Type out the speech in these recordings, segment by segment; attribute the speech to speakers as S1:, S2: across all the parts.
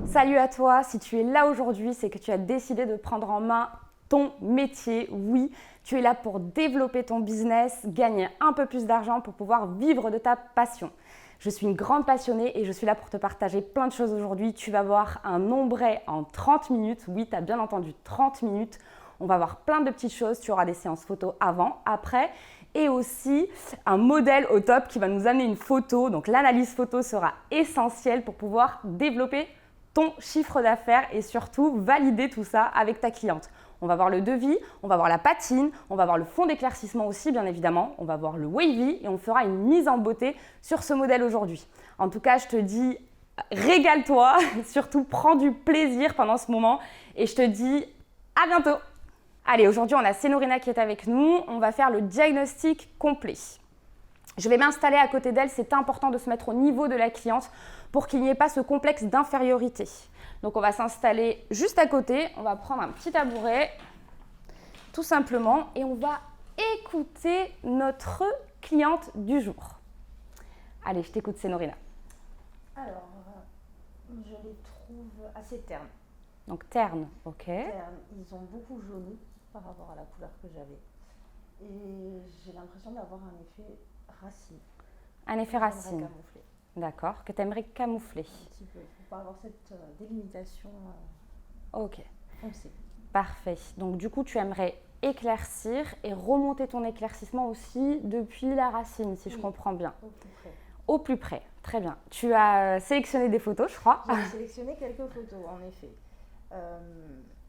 S1: Salut à toi, si tu es là aujourd'hui, c'est que tu as décidé de prendre en main ton métier. Oui, tu es là pour développer ton business, gagner un peu plus d'argent pour pouvoir vivre de ta passion. Je suis une grande passionnée et je suis là pour te partager plein de choses aujourd'hui. Tu vas voir un ombré en 30 minutes. Oui, tu as bien entendu 30 minutes. On va voir plein de petites choses. Tu auras des séances photos avant, après et aussi un modèle au top qui va nous amener une photo. Donc l'analyse photo sera essentielle pour pouvoir développer ton chiffre d'affaires et surtout valider tout ça avec ta cliente. On va voir le devis, on va voir la patine, on va voir le fond d'éclaircissement aussi bien évidemment, on va voir le wavy et on fera une mise en beauté sur ce modèle aujourd'hui. En tout cas, je te dis régale-toi, surtout prends du plaisir pendant ce moment et je te dis à bientôt. Allez, aujourd'hui on a Sénorina qui est avec nous, on va faire le diagnostic complet. Je vais m'installer à côté d'elle, c'est important de se mettre au niveau de la cliente pour qu'il n'y ait pas ce complexe d'infériorité. Donc on va s'installer juste à côté, on va prendre un petit tabouret, tout simplement, et on va écouter notre cliente du jour. Allez, je t'écoute Sénorina.
S2: Alors, je les trouve assez ternes.
S1: Donc terne, ok.
S2: Ternes, ils ont beaucoup jauni par rapport à la couleur que j'avais. Et j'ai l'impression d'avoir un effet racine.
S1: Un effet
S2: J'aimerais
S1: racine,
S2: camoufler
S1: d'accord, que tu aimerais camoufler.
S2: un petit peu pour pas avoir cette délimitation
S1: Ok,
S2: foncée.
S1: parfait. Donc du coup, tu aimerais éclaircir et remonter ton éclaircissement aussi depuis la racine, si je
S2: Oui.
S1: comprends bien.
S2: Au plus près.
S1: Au plus près, très bien. Tu as sélectionné des photos, je crois.
S2: J'ai sélectionné quelques photos, en effet.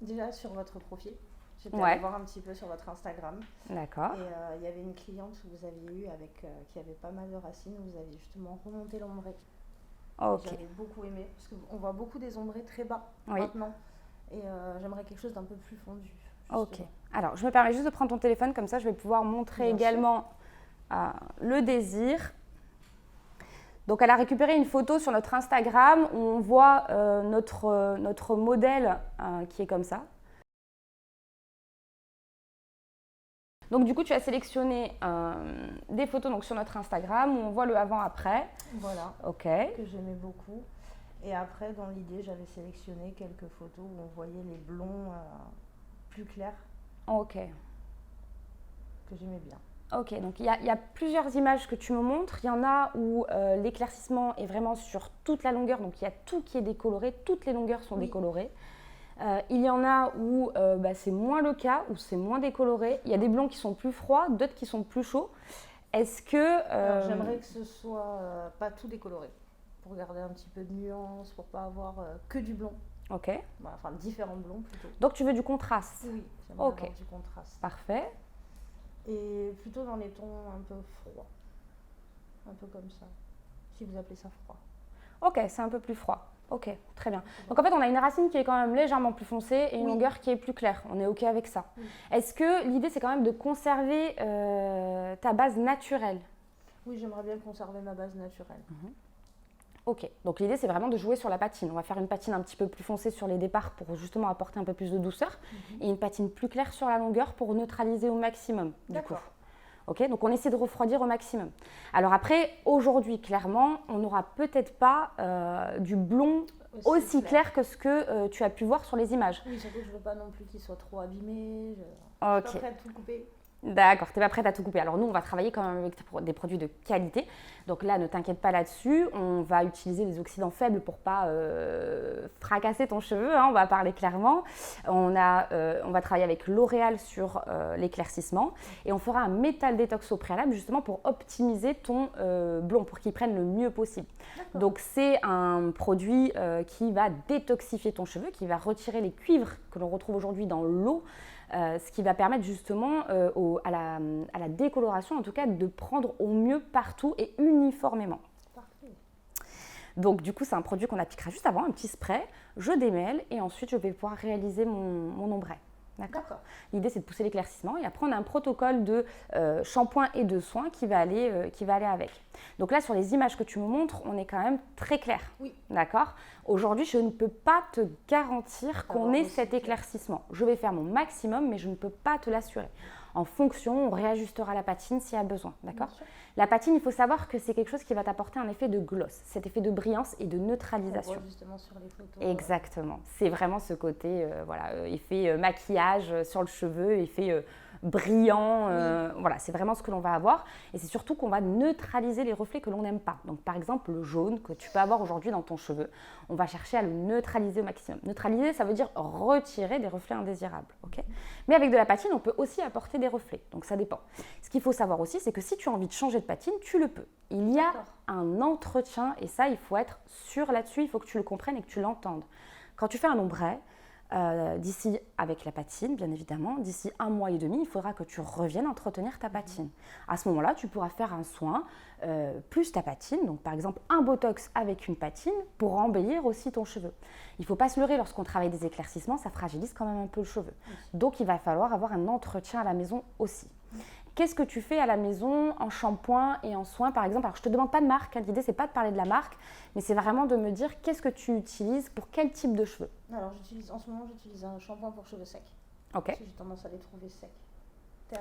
S2: Déjà sur votre profil, j'étais allée voir un petit peu sur votre Instagram.
S1: D'accord.
S2: Et il y avait une cliente que vous aviez eue avec, qui avait pas mal de racines. Vous aviez justement remonté l'ombré.
S1: Ok.
S2: J'avais beaucoup aimé parce qu'on voit beaucoup des ombrés très bas maintenant. Et j'aimerais quelque chose d'un peu plus fondu.
S1: Ok.
S2: Justement.
S1: Alors, je me permets juste de prendre ton téléphone, comme ça je vais pouvoir montrer
S2: Bien
S1: également le désir. Donc, elle a récupéré une photo sur notre Instagram où on voit notre modèle qui est comme ça. Donc, du coup, tu as sélectionné des photos donc, sur notre Instagram où on voit le avant-après.
S2: Voilà.
S1: Ok.
S2: Que j'aimais beaucoup. Et après, dans l'idée, j'avais sélectionné quelques photos où on voyait les blonds plus clairs.
S1: Ok.
S2: Que j'aimais bien.
S1: Ok, donc il y a plusieurs images que tu me montres. Il y en a où l'éclaircissement est vraiment sur toute la longueur, donc il y a tout qui est décoloré, toutes les longueurs sont décolorées. Il y en a où c'est moins le cas, où c'est moins décoloré. Il y a des blonds qui sont plus froids, d'autres qui sont plus chauds. Est-ce que…
S2: Alors, j'aimerais que ce soit pas tout décoloré, pour garder un petit peu de nuance, pour pas avoir que du blond.
S1: Ok.
S2: Voilà, enfin, différents blonds plutôt.
S1: Donc tu veux du contraste?
S2: Oui, j'aimerais avoir du contraste.
S1: Parfait.
S2: Et plutôt dans les tons un peu froids. Un peu comme ça. Si vous appelez ça froid.
S1: Ok, c'est un peu plus froid. Ok, très bien. Donc en fait, on a une racine qui est quand même légèrement plus foncée et une longueur qui est plus claire. On est ok avec ça.
S2: Oui.
S1: Est-ce que l'idée, c'est quand même de conserver ta base naturelle?
S2: Oui, j'aimerais bien conserver ma base naturelle.
S1: Ok, donc l'idée, c'est vraiment de jouer sur la patine. On va faire une patine un petit peu plus foncée sur les départs pour justement apporter un peu plus de douceur et une patine plus claire sur la longueur pour neutraliser au maximum.
S2: D'accord.
S1: Ok, donc on essaie de refroidir au maximum. Alors après, aujourd'hui, clairement, on n'aura peut-être pas du blond aussi clair que ce que tu as pu voir sur les images.
S2: Oui, surtout que je ne veux pas non plus qu'il soit trop abîmé. Je suis pas prête à tout couper.
S1: D'accord, tu n'es pas prête à tout couper. Alors nous, on va travailler quand même avec des produits de qualité. Donc là, ne t'inquiète pas là-dessus. On va utiliser des oxydants faibles pour pas fracasser ton cheveu. On va parler clairement. On va travailler avec L'Oréal sur l'éclaircissement. Et on fera un métal détox au préalable justement pour optimiser ton blond, pour qu'il prenne le mieux possible. Donc c'est un produit qui va détoxifier ton cheveu, qui va retirer les cuivres que l'on retrouve aujourd'hui dans l'eau. Ce qui va permettre justement à la décoloration, en tout cas, de prendre au mieux partout et uniformément.
S2: Parfait.
S1: Donc du coup, c'est un produit qu'on appliquera juste avant, un petit spray. Je démêle et ensuite, je vais pouvoir réaliser mon ombré. D'accord. L'idée, c'est de pousser l'éclaircissement et après, on a un protocole de shampoing et de soins qui va aller avec. Donc là, sur les images que tu me montres, on est quand même très clair.
S2: Oui.
S1: D'accord. Aujourd'hui, je ne peux pas te garantir qu'on ait cet éclaircissement. Je vais faire mon maximum, mais je ne peux pas te l'assurer. En fonction, on réajustera la patine s'il y a besoin, d'accord?
S2: Bien sûr.
S1: La patine, il faut savoir que c'est quelque chose qui va t'apporter un effet de gloss, cet effet de brillance et de
S2: On
S1: neutralisation.
S2: voit justement sur les photos.
S1: Exactement. C'est vraiment ce côté, effet maquillage sur le cheveu, effet brillant. Voilà, c'est vraiment ce que l'on va avoir. Et c'est surtout qu'on va neutraliser les reflets que l'on n'aime pas. Donc, par exemple, le jaune que tu peux avoir aujourd'hui dans ton cheveu, on va chercher à le neutraliser au maximum. Neutraliser, ça veut dire retirer des reflets indésirables. Ok. Mais avec de la patine, on peut aussi apporter des reflets. Donc, ça dépend. Ce qu'il faut savoir aussi, c'est que si tu as envie de changer de patine, tu le peux. Il y a
S2: D'accord.
S1: un entretien et ça, il faut être sûr là-dessus, il faut que tu le comprennes et que tu l'entendes. Quand tu fais un ombré, d'ici avec la patine, bien évidemment, d'ici 1 mois et demi, il faudra que tu reviennes entretenir ta patine. À ce moment-là, tu pourras faire un soin plus ta patine, donc par exemple un botox avec une patine pour embellir aussi ton cheveu. Il ne faut pas se leurrer, lorsqu'on travaille des éclaircissements, ça fragilise quand même un peu le cheveu. Donc il va falloir avoir un entretien à la maison aussi. Qu'est-ce que tu fais à la maison en shampoing et en soins, par exemple? Alors, je ne te demande pas de marque, hein, l'idée, ce n'est pas de parler de la marque, mais c'est vraiment de me dire qu'est-ce que tu utilises pour quel type de cheveux.
S2: Alors, en ce moment, j'utilise un shampoing pour cheveux secs.
S1: Ok.
S2: Parce que j'ai tendance à les trouver secs.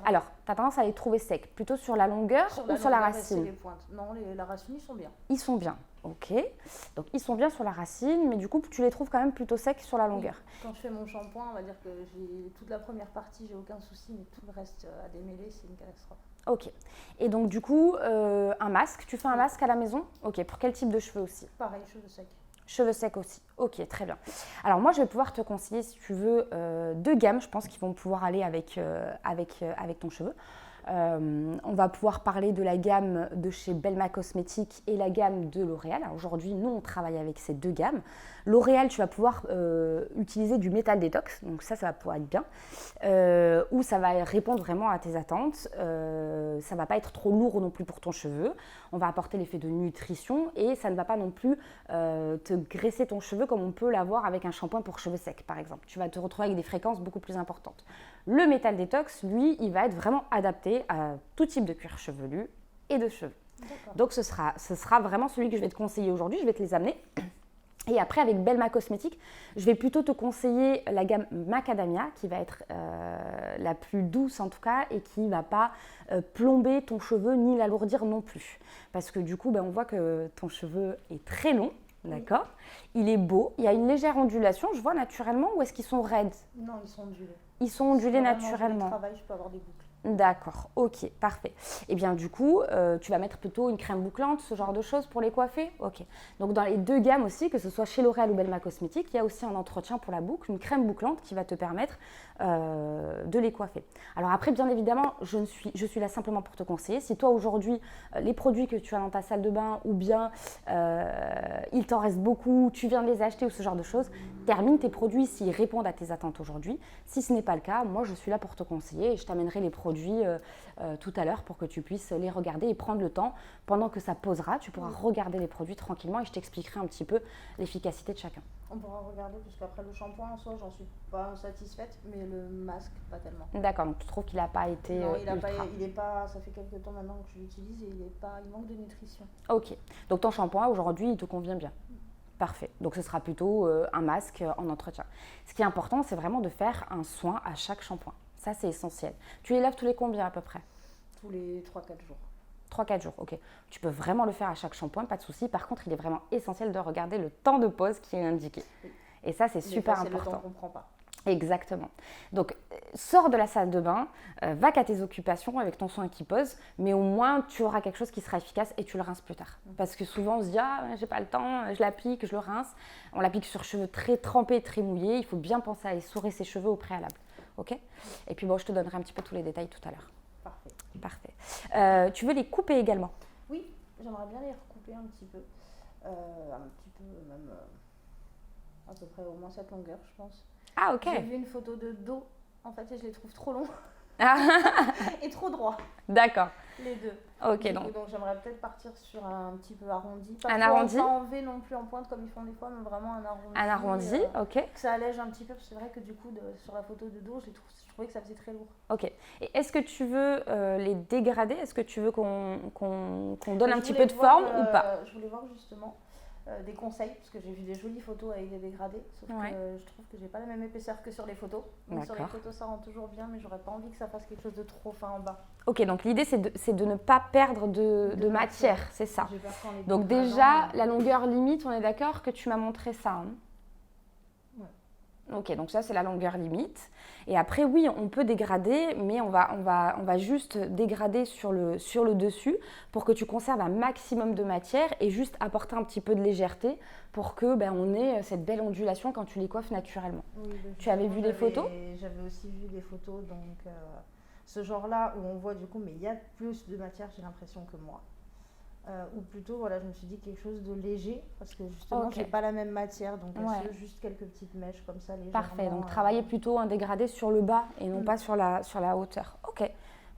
S1: Alors, tu as tendance à les trouver secs, plutôt sur la longueur ou sur la racine?
S2: Les pointes. Non, la racine, ils sont bien.
S1: Ils sont bien, ok. Donc, ils sont bien sur la racine, mais du coup, tu les trouves quand même plutôt secs sur la longueur.
S2: Oui. Quand je fais mon shampoing, on va dire que j'ai toute la première partie, j'ai aucun souci, mais tout le reste à démêler, c'est une catastrophe.
S1: Ok. Et donc, du coup, un masque, tu fais un masque à la maison? Ok. Pour quel type de cheveux aussi?
S2: Pareil, cheveux secs.
S1: Cheveux secs aussi. Ok, très bien. Alors moi, je vais pouvoir te conseiller, si tu veux, 2 gammes, je pense, qui vont pouvoir aller avec ton cheveu. On va pouvoir parler de la gamme de chez Belma Cosmetics et la gamme de L'Oréal. Alors aujourd'hui, nous, on travaille avec ces 2 gammes. L'Oréal, tu vas pouvoir utiliser du métal détox, donc ça va pouvoir être bien, où ça va répondre vraiment à tes attentes. Ça ne va pas être trop lourd non plus pour ton cheveu. On va apporter l'effet de nutrition et ça ne va pas non plus te graisser ton cheveu comme on peut l'avoir avec un shampoing pour cheveux secs, par exemple. Tu vas te retrouver avec des fréquences beaucoup plus importantes. Le métal détox, lui, il va être vraiment adapté à tout type de cuir chevelu et de cheveux. Donc ce sera vraiment celui que je vais te conseiller aujourd'hui. Je vais te les amener. Et après, avec Belma Cosmetics, je vais plutôt te conseiller la gamme Macadamia, qui va être la plus douce en tout cas, et qui ne va pas plomber ton cheveu ni l'alourdir non plus. Parce que du coup, on voit que ton cheveu est très long, d'accord? Il est beau, il y a une légère ondulation, je vois naturellement, ou est-ce qu'ils sont raides?
S2: Non, ils sont ondulés.
S1: Ils sont ondulés naturellement.
S2: Si je travaille, je peux avoir des boucles.
S1: D'accord, ok, parfait. Et bien du coup, tu vas mettre plutôt une crème bouclante, ce genre de choses pour les coiffer? Ok. Donc dans les 2 gammes aussi, que ce soit chez L'Oréal ou Belma Cosmetics, il y a aussi un entretien pour la boucle, une crème bouclante qui va te permettre de les coiffer. Alors après, bien évidemment, je suis là simplement pour te conseiller. Si toi aujourd'hui, les produits que tu as dans ta salle de bain ou bien il t'en reste beaucoup, tu viens de les acheter ou ce genre de choses, termine tes produits s'ils répondent à tes attentes aujourd'hui. Si ce n'est pas le cas, moi je suis là pour te conseiller et je t'amènerai les produits tout à l'heure pour que tu puisses les regarder et prendre le temps. Pendant que ça posera, tu pourras regarder les produits tranquillement et je t'expliquerai un petit peu l'efficacité de chacun.
S2: On pourra regarder, puisqu'après le shampoing en soi, j'en suis pas satisfaite, mais le masque, pas tellement.
S1: D'accord, donc tu trouves qu'il n'a pas été
S2: Non, il est pas, ça fait quelques temps maintenant que je l'utilise et il manque de nutrition.
S1: Ok, donc ton shampoing aujourd'hui, il te convient bien. Parfait, donc ce sera plutôt un masque en entretien. Ce qui est important, c'est vraiment de faire un soin à chaque shampoing. Ça, c'est essentiel. Tu les laves tous les combien à peu près?
S2: Tous les 3-4 jours.
S1: 3-4 jours, ok. Tu peux vraiment le faire à chaque shampoing, pas de souci. Par contre, il est vraiment essentiel de regarder le temps de pause qui est indiqué. Oui. Et ça, c'est super important.
S2: C'est le temps qu'on ne prend pas.
S1: Exactement. Donc, sors de la salle de bain, va qu'à tes occupations avec ton soin qui pose, mais au moins, tu auras quelque chose qui sera efficace et tu le rinces plus tard. Parce que souvent, on se dit « Ah, j'ai pas le temps, je l'applique, je le rince ». On l'applique sur cheveux très trempés, très mouillés. Il faut bien penser à essorer ses cheveux au préalable. Ok? Et puis, bon, je te donnerai un petit peu tous les détails tout à l'heure.
S2: Parfait.
S1: Parfait. Tu veux les couper également?
S2: Oui, j'aimerais bien les recouper un petit peu. Même à peu près au moins cette longueur, je pense.
S1: Ah, ok.
S2: J'ai vu une photo de dos, en fait, et je les trouve trop longs. Et trop droits.
S1: D'accord.
S2: Les deux.
S1: Ok,
S2: donc j'aimerais peut-être partir sur un petit peu arrondi.
S1: Un arrondi.
S2: Pas enlever non plus en pointe comme ils font des fois, mais vraiment un arrondi.
S1: Un arrondi, ok.
S2: Que ça allège un petit peu, parce que c'est vrai que du coup, sur la photo de dos, je trouvais que ça faisait très lourd.
S1: Ok. Et est-ce que tu veux les dégrader? Est-ce que tu veux qu'on donne un petit peu de forme ou pas?
S2: Je voulais voir justement. des conseils, parce que j'ai vu des jolies photos avec des dégradés, sauf
S1: Ouais.
S2: que je trouve que j'ai pas la même épaisseur que sur les photos. Donc sur les
S1: D'accord.
S2: photos ça rend toujours bien, mais j'aurais pas envie que ça fasse quelque chose de trop fin en bas.
S1: Ok, donc l'idée c'est de ne pas perdre de matière, c'est ça.
S2: J'ai peur qu'en les
S1: Donc
S2: dégradant,
S1: déjà, la longueur limite, on est d'accord que tu m'as montré ça, hein.
S2: Ouais.
S1: Ok, donc ça c'est la longueur limite. Et après, oui, on peut dégrader, mais on va juste dégrader sur le dessus pour que tu conserves un maximum de matière et juste apporter un petit peu de légèreté pour que on ait cette belle ondulation quand tu les coiffes naturellement.
S2: Oui,
S1: Tu avais vu des photos?
S2: J'avais aussi vu des photos, donc ce genre-là où on voit du coup, mais il y a plus de matière, j'ai l'impression que moi. Ou plutôt, voilà, je me suis dit quelque chose de léger, parce que justement,
S1: Ok.
S2: j'ai pas la même matière, donc
S1: Ouais.
S2: juste quelques petites mèches comme ça, légèrement.
S1: Parfait, donc travailler plutôt un dégradé sur le bas et non pas sur la hauteur. Ok,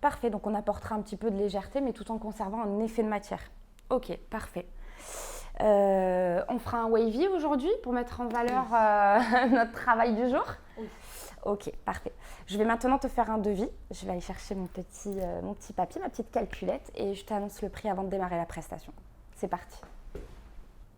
S1: parfait, donc on apportera un petit peu de légèreté mais tout en conservant un effet de matière. Ok, parfait. On fera un wavy aujourd'hui pour mettre en valeur notre travail du jour.
S2: Oui.
S1: Ok, parfait. Je vais maintenant te faire un devis. Je vais aller chercher mon petit papier, ma petite calculette et je t'annonce le prix avant de démarrer la prestation. C'est parti.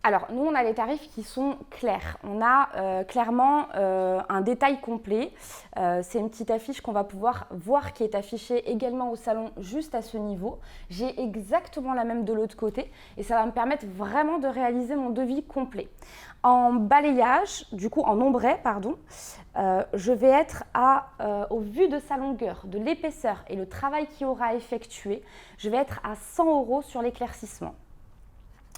S1: Alors, nous, on a les tarifs qui sont clairs. On a clairement un détail complet. C'est une petite affiche qu'on va pouvoir voir qui est affichée également au salon juste à ce niveau. J'ai exactement la même de l'autre côté et ça va me permettre vraiment de réaliser mon devis complet. En balayage, du coup en ombré, pardon, je vais être au vu de sa longueur, de l'épaisseur et le travail qu'il aura effectué, je vais être à 100 € sur l'éclaircissement.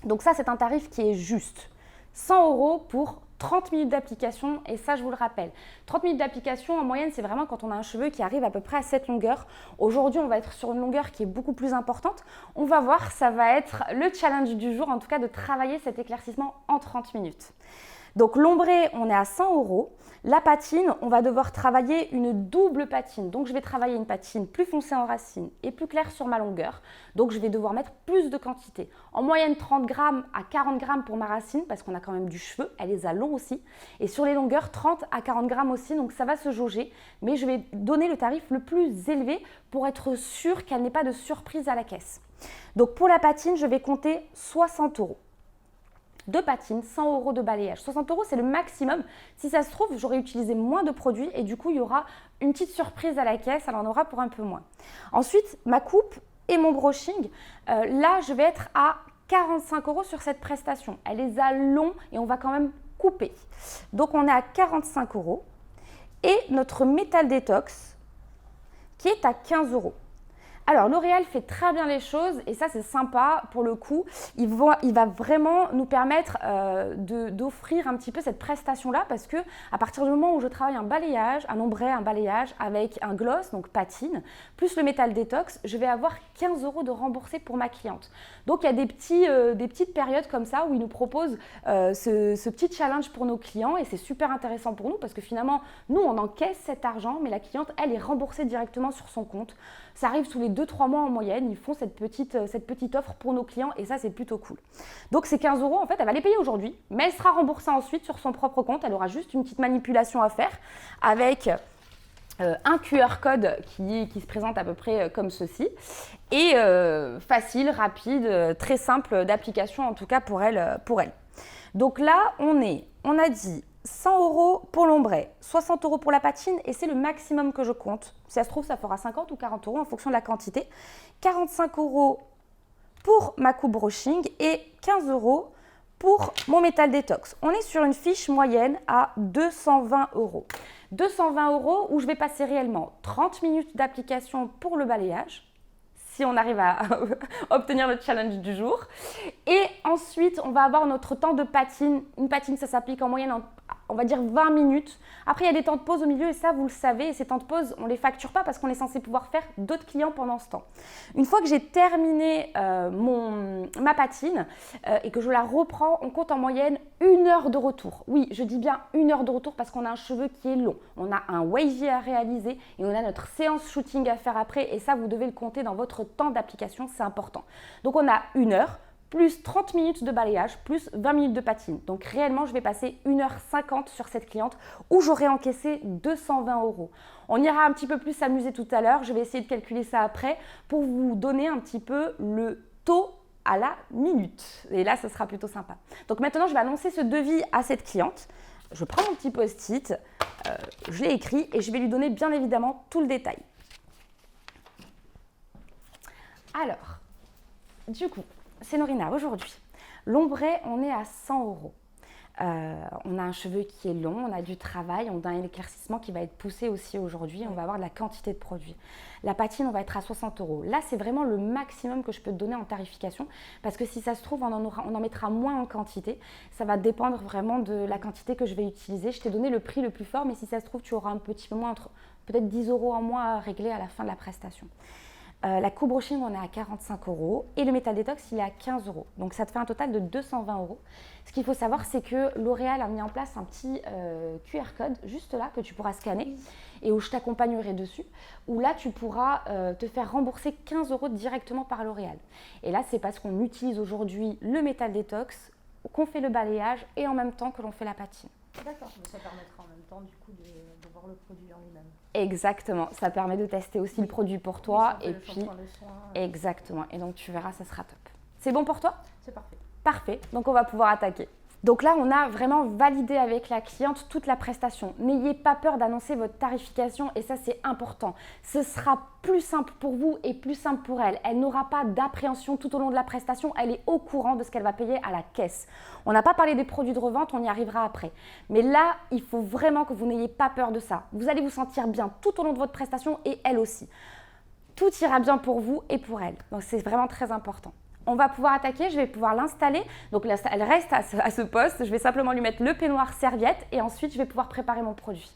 S1: Donc ça, c'est un tarif qui est juste. 100 € pour 30 minutes d'application et ça, je vous le rappelle. 30 minutes d'application, en moyenne, c'est vraiment quand on a un cheveu qui arrive à peu près à cette longueur. Aujourd'hui, on va être sur une longueur qui est beaucoup plus importante. On va voir, ça va être le challenge du jour, en tout cas de travailler cet éclaircissement en 30 minutes. Donc l'ombré, on est à 100 €. La patine, on va devoir travailler une double patine. Donc je vais travailler une patine plus foncée en racine et plus claire sur ma longueur. Donc je vais devoir mettre plus de quantité. En moyenne 30 grammes à 40 grammes pour ma racine parce qu'on a quand même du cheveu, elle les a longs aussi. Et sur les longueurs, 30 à 40 grammes aussi, donc ça va se jauger. Mais je vais donner le tarif le plus élevé pour être sûr qu'elle n'ait pas de surprise à la caisse. Donc pour la patine, je vais compter 60 €. Deux patines, 100 € de balayage. 60 €, c'est le maximum. Si ça se trouve, j'aurais utilisé moins de produits et du coup, il y aura une petite surprise à la caisse. Elle en aura pour un peu moins. Ensuite, ma coupe et mon brushing. Là, je vais être à 45 € sur cette prestation. Elle les a longs et on va quand même couper. Donc, on est à 45 €. Et notre Métal Détox qui est à 15 €. Alors, L'Oréal fait très bien les choses et ça, c'est sympa pour le coup. Il va vraiment nous permettre d'offrir un petit peu cette prestation-là parce que à partir du moment où je travaille un balayage, un ombré, un balayage avec un gloss, donc patine, plus le Métal Détox, je vais avoir 15 € de remboursé pour ma cliente. Donc, il y a des petites périodes comme ça où ils nous proposent ce petit challenge pour nos clients et c'est super intéressant pour nous parce que finalement, nous, on encaisse cet argent, mais la cliente, elle est remboursée directement sur son compte. Ça arrive tous les 2-3 mois en moyenne, ils font cette petite offre pour nos clients et ça, c'est plutôt cool. Donc, ces 15 € en fait, elle va les payer aujourd'hui, mais elle sera remboursée ensuite sur son propre compte. Elle aura juste une petite manipulation à faire avec un QR code qui se présente à peu près comme ceci et facile, rapide, très simple d'application en tout cas pour elle. Donc là, on a dit 100 € pour l'ombré, 60 € pour la patine et c'est le maximum que je compte. Si ça se trouve, ça fera 50 ou 40 € en fonction de la quantité. 45 € pour ma coupe brushing et 15 € pour mon Métal Détox. On est sur une fiche moyenne à 220 €. 220 € où je vais passer réellement 30 minutes d'application pour le balayage, si on arrive à obtenir le challenge du jour. Et ensuite, on va avoir notre temps de patine. Une patine, ça s'applique en moyenne, on va dire 20 minutes. Après, il y a des temps de pause au milieu et ça, vous le savez. Et ces temps de pause, on ne les facture pas parce qu'on est censé pouvoir faire d'autres clients pendant ce temps. Une fois que j'ai terminé ma patine et que je la reprends, on compte en moyenne 1 heure de retour. Oui, je dis bien 1 heure de retour parce qu'on a un cheveu qui est long. On a un wavy à réaliser et on a notre séance shooting à faire après. Et ça, vous devez le compter dans votre temps d'application, c'est important. Donc, on a 1 heure. Plus 30 minutes de balayage, plus 20 minutes de patine. Donc réellement, je vais passer 1h50 sur cette cliente où j'aurai encaissé 220 €. On ira un petit peu plus s'amuser tout à l'heure. Je vais essayer de calculer ça après pour vous donner un petit peu le taux à la minute. Et là, ce sera plutôt sympa. Donc maintenant, je vais annoncer ce devis à cette cliente. Je prends mon petit post-it, je l'ai écrit et je vais lui donner bien évidemment tout le détail. Alors, du coup, Sénorina, aujourd'hui, l'ombré, on est à 100 €. On a un cheveu qui est long, on a du travail, on a un éclaircissement qui va être poussé aussi aujourd'hui, on va avoir de la quantité de produits. La patine, on va être à 60 €. Là, c'est vraiment le maximum que je peux te donner en tarification parce que si ça se trouve, on en mettra moins en quantité. Ça va dépendre vraiment de la quantité que je vais utiliser. Je t'ai donné le prix le plus fort, mais si ça se trouve, tu auras un petit peu moins, entre peut-être 10 € en moins à régler à la fin de la prestation. La co-brushing, on est à 45 € et le métal détox, il est à 15 €. Donc ça te fait un total de 220 €. Ce qu'il faut savoir, c'est que L'Oréal a mis en place un petit QR code juste là que tu pourras scanner et où je t'accompagnerai dessus, où là tu pourras te faire rembourser 15 € directement par L'Oréal. Et là, c'est parce qu'on utilise aujourd'hui le métal détox, qu'on fait le balayage et en même temps que l'on fait la patine.
S2: D'accord, mais ça permettra en même temps du coup de voir le produit en lui-même.
S1: Exactement, ça permet de tester aussi le produit pour toi
S2: Oui,
S1: et
S2: le
S1: puis
S2: shampoing, le soin,
S1: exactement. Et donc tu verras, ça sera top. C'est bon pour toi?
S2: c'est parfait.
S1: Parfait, donc on va pouvoir attaquer. Donc là, on a vraiment validé avec la cliente toute la prestation. N'ayez pas peur d'annoncer votre tarification et ça, c'est important. Ce sera plus simple pour vous et plus simple pour elle. Elle n'aura pas d'appréhension tout au long de la prestation. Elle est au courant de ce qu'elle va payer à la caisse. On n'a pas parlé des produits de revente, on y arrivera après. Mais là, il faut vraiment que vous n'ayez pas peur de ça. Vous allez vous sentir bien tout au long de votre prestation et elle aussi. Tout ira bien pour vous et pour elle. Donc c'est vraiment très important. On va pouvoir attaquer, je vais pouvoir l'installer. Donc elle reste à ce poste, je vais simplement lui mettre le peignoir serviette et ensuite je vais pouvoir préparer mon produit.